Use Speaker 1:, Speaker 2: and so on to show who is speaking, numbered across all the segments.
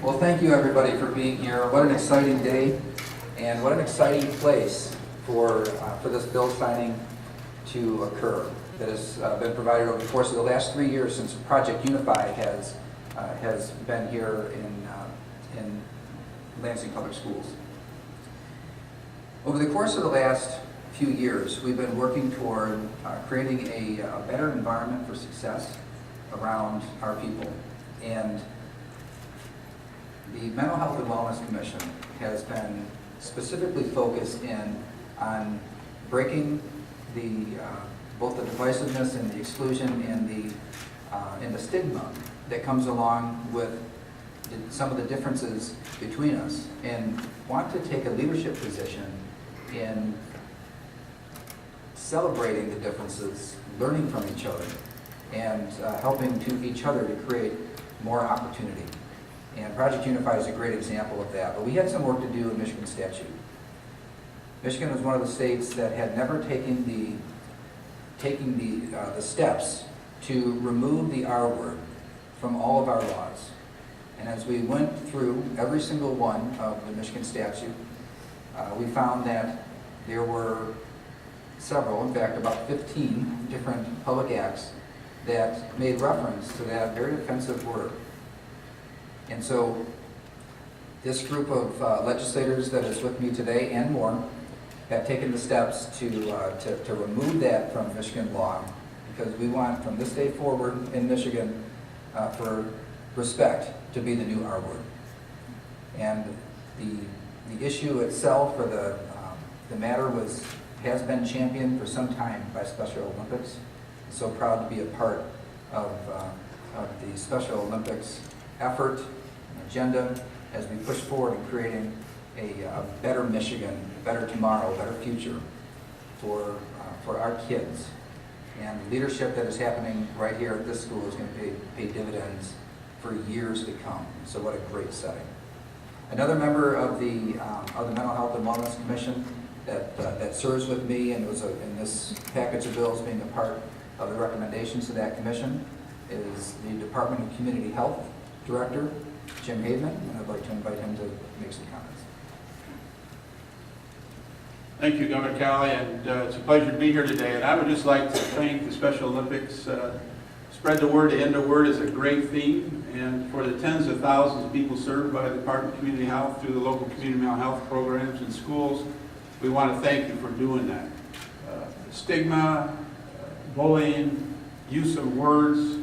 Speaker 1: Well, thank you everybody for being here. What an exciting day and what an exciting place for this bill signing to occur that has been provided over the course of the last 3 years since Project Unify has been here in Lansing Public Schools. Over the course of the last few years, we've been working toward creating a better environment for success around our people. And the Mental Health and Wellness Commission has been specifically focused on breaking both the divisiveness and the exclusion and the stigma that comes along with some of the differences between us, and want to take a leadership position in celebrating the differences, learning from each other, and helping to each other to create more opportunity. And Project Unify is a great example of that. But we had some work to do in Michigan statute. Michigan was one of the states that had never taken the steps to remove the R word from all of our laws. And as we went through every single one of the Michigan statute, we found that there were several, in fact about 15 different public acts that made reference to that very offensive word. And so this group of legislators that is with me today and more have taken the steps to remove that from Michigan law, because we want from this day forward in Michigan for respect to be the new R word. And the issue itself, or the matter has been championed for some time by Special Olympics. I'm so proud to be a part of the Special Olympics effort and agenda as we push forward in creating a better Michigan, a better tomorrow, a better future for our kids. And the leadership that is happening right here at this school is going to pay dividends for years to come. So what a great setting. Another member of the Mental Health and Wellness Commission that serves with me and was in this package of bills being a part of the recommendations to that commission is the Department of Community Health Director, Jim Haveman, and I'd like to invite him to make some comments.
Speaker 2: Thank you, Governor Calley, and it's a pleasure to be here today. And I would just like to thank the Special Olympics. Spread the word to end the word is a great theme, and for the tens of thousands of people served by the Department of Community Health through the local community mental health programs and schools, we want to thank you for doing that. Stigma, bullying, use of words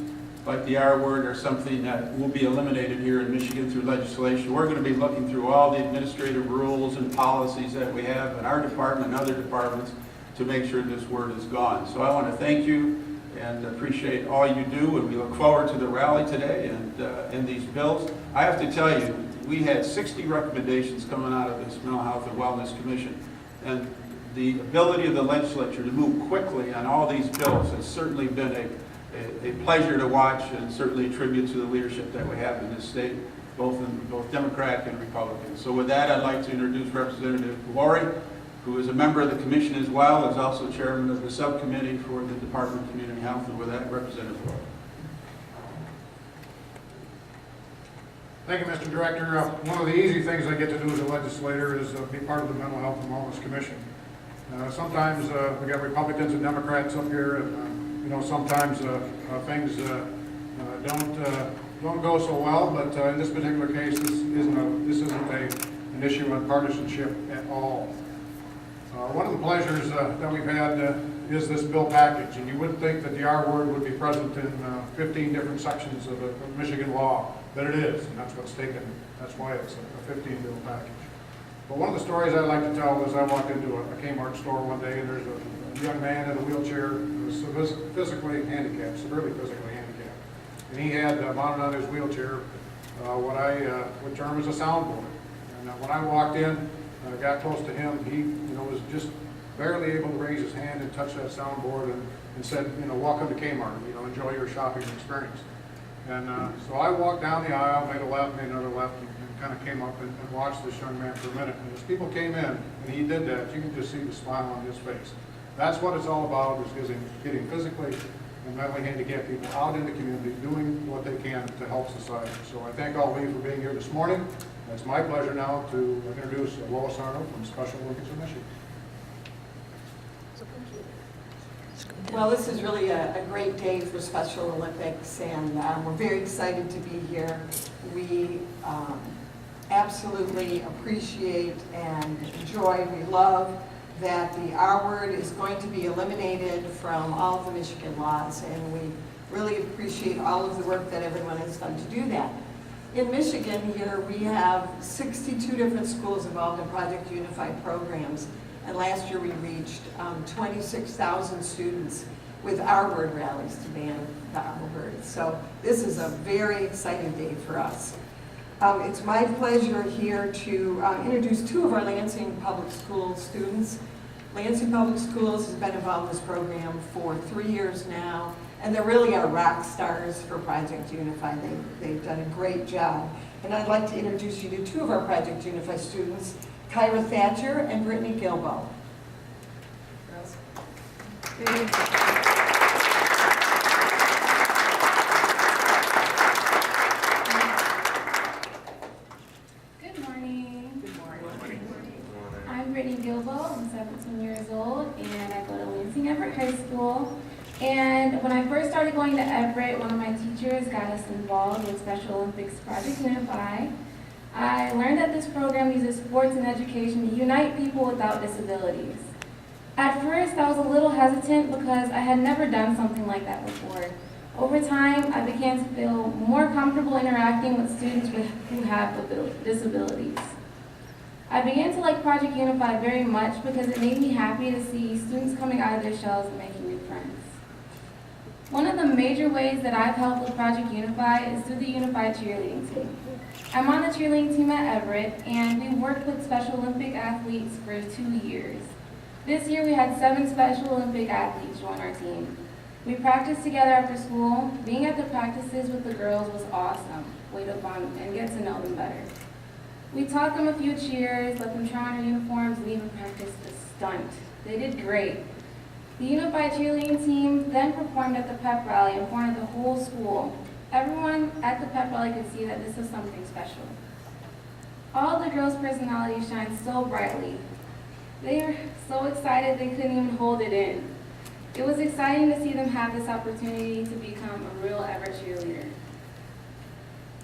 Speaker 2: like the R word are something that will be eliminated here in Michigan through legislation. We're going to be looking through all the administrative rules and policies that we have in our department and other departments to make sure this word is gone. So I want to thank you and appreciate all you do, and we look forward to the rally today and these bills. I have to tell you, we had 60 recommendations coming out of this Mental Health and Wellness Commission, and the ability of the legislature to move quickly on all these bills has certainly been a pleasure to watch, and certainly a tribute to the leadership that we have in this state, both Democratic and Republican. So with that, I'd like to introduce Representative Laurie, who is a member of the commission as well, is also chairman of the subcommittee for the Department of Community Health. And with that, Representative Laurie.
Speaker 3: Thank you, Mr. Director. One of the easy things I get to do as a legislator is be part of the Mental Health and Wellness Commission. Sometimes we got Republicans and Democrats up here, and sometimes things don't go so well. But in this particular case, this isn't an issue of partisanship at all. One of the pleasures that we've had is this bill package, and you wouldn't think that the R word would be present in 15 different sections of Michigan law, but it is, and that's why it's a 15-bill package. But one of the stories I like to tell is I walked into a Kmart store one day, and there's a young man in a wheelchair who was physically handicapped, severely physically handicapped, and he had mounted on his wheelchair what I would term as a soundboard. And when I walked in, got close to him, he was just barely able to raise his hand and touch that soundboard and said, welcome to Kmart, enjoy your shopping experience. And so I walked down the aisle, made a left, made another left, and kind of came up and watched this young man for a minute. And as people came in and he did that, you can just see the smile on his face. That's what it's all about, is getting physically and mentally handicapped people out in the community doing what they can to help society. So I thank all of you for being here this morning. It's my pleasure now to introduce Lois Arnold from Special Olympics of Michigan.
Speaker 4: Well, this is really a great day for Special Olympics, and we're very excited to be here. We absolutely appreciate and enjoy, we love that the R word is going to be eliminated from all of the Michigan laws, and we really appreciate all of the work that everyone has done to do that. In Michigan here, we have 62 different schools involved in Project Unified programs. And last year we reached 26,000 students with R word rallies to ban the R word. So this is a very exciting day for us. It's my pleasure here to introduce two of our Lansing Public Schools students. Lansing Public Schools has been involved in this program for 3 years now, and they really are rock stars for Project Unified. They've done a great job. And I'd like to introduce you to two of our Project Unified students, Kyra Thatcher and Brittany Gilbo.
Speaker 5: Good morning. I'm Brittany Gilbo. I'm 17 years old, and I go to Lansing Everett High School. And when I first started going to Everett, one of my teachers got us involved with Special Olympics Project Unify. I learned that this program uses sports and education to unite people without disabilities. At first, I was a little hesitant because I had never done something like that before. Over time, I began to feel more comfortable interacting with students who have disabilities. I began to like Project Unify very much because it made me happy to see students coming out of their shells and making new friends. One of the major ways that I've helped with Project Unify is through the Unified Cheerleading Team. I'm on the cheerleading team at Everett, and we've worked with Special Olympic athletes for 2 years. This year we had 7 Special Olympic athletes join our team. We practiced together after school. Being at the practices with the girls was awesome. Way to bond and get to know them better. We taught them a few cheers, let them try on their uniforms, and even practiced a stunt. They did great. The Unified Cheerleading Team then performed at the pep rally in front of the whole school. Everyone at the pep rally could see that this is something special. All the girls' personalities shine so brightly. They are so excited they couldn't even hold it in. It was exciting to see them have this opportunity to become a real Everett cheerleader.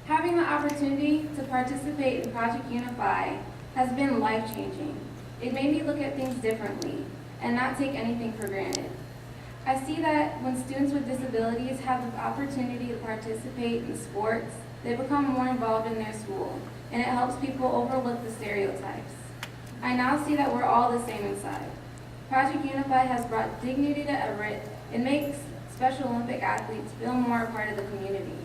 Speaker 5: Having the opportunity to participate in Project Unify has been life-changing. It made me look at things differently and not take anything for granted. I see that when students with disabilities have the opportunity to participate in sports, they become more involved in their school, and it helps people overlook the stereotypes. I now see that we're all the same inside. Project Unify has brought dignity to Everett and makes Special Olympic athletes feel more a part of the community.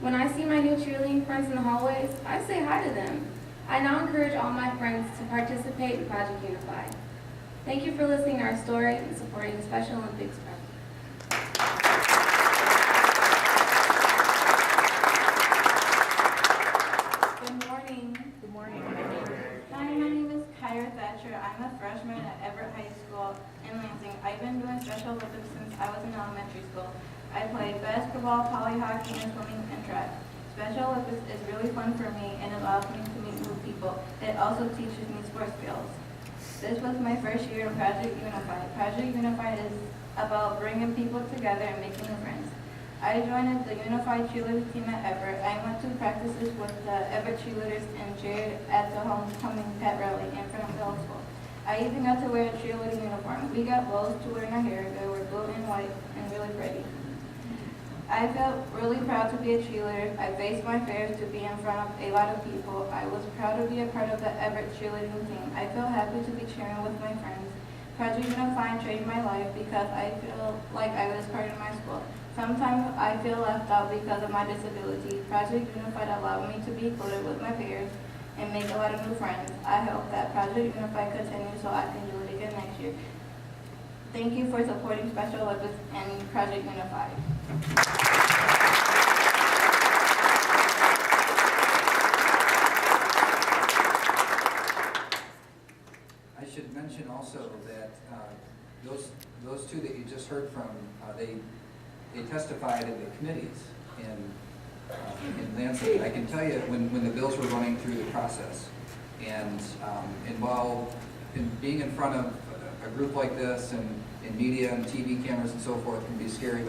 Speaker 5: When I see my new cheerleading friends in the hallways, I say hi to them. I now encourage all my friends to participate in Project Unify. Thank you for listening to our story and supporting the Special Olympics project.
Speaker 6: Good morning. Good morning. Hi, my name is Kyra Thatcher. I'm a freshman at Everett High School in Lansing. I've been doing Special Olympics since I was in elementary school. I played basketball, poly hockey, and swimming and track. Special Olympics is really fun for me and allows me to meet new people. It also teaches me sports skills. This was my first year of Project Unify. Project Unify is about bringing people together and making new friends. I joined the Unified Cheerleading Team at Everett. I went to practices with the Everett cheerleaders and cheered at the homecoming pep rally in front of middle school. I even got to wear a cheerleading uniform. We got bows to wear in our hair. They were blue and white and really pretty. I felt really proud to be a cheerleader. I faced my fears to be in front of a lot of people. I was proud to be a part of the Everett cheerleading team. I feel happy to be cheering with my friends. Project Unify changed my life because I feel like I was part of my school. Sometimes I feel left out because of my disability. Project Unified allowed me to be included with my peers and make a lot of new friends. I hope that Project Unify continues so I can do it again next year. Thank you for supporting Special Olympics and Project Unify.
Speaker 1: I should mention also that those two that you just heard from, they they testified in the committees in Lansing. I can tell you, when the bills were running through the process, and while being in front of a group like this and in media and TV cameras and so forth can be scary,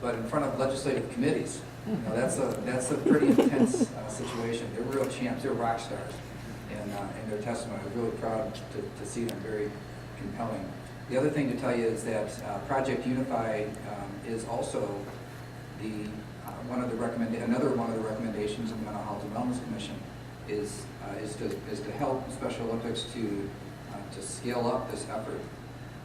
Speaker 1: but in front of legislative committees, you know, that's a pretty intense situation. They're real champs, they're rock stars in their testimony. I was really proud to see them, very compelling. The other thing to tell you is that Project Unify is also another one of the recommendations of the Mental Health and Wellness Commission is to help Special Olympics to scale up this effort.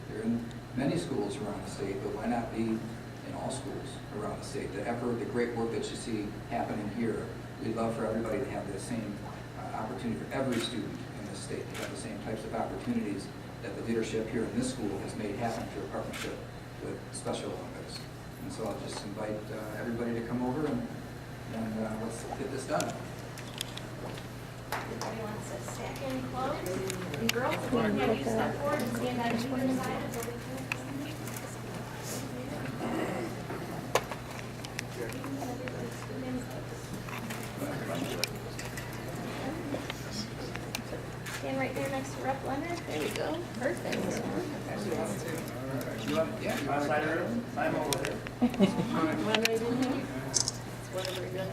Speaker 1: They're in many schools around the state, but why not be in all schools around the state? The effort, the great work that you see happening here, we'd love for everybody to have the same opportunity, for every student in this state to have the same types of opportunities that the leadership here in this school has made happen through a partnership with Special Olympics. And so I'll just invite everybody to come over and let's get this done.
Speaker 7: Everybody wants to stack in close. And girls, if you can have you step forward and stand on either side of the stand right there next to Rep. Leonard. There we go. Perfect.
Speaker 1: You want to side of the room? I'm over there.
Speaker 7: One right in here. Whatever you're doing.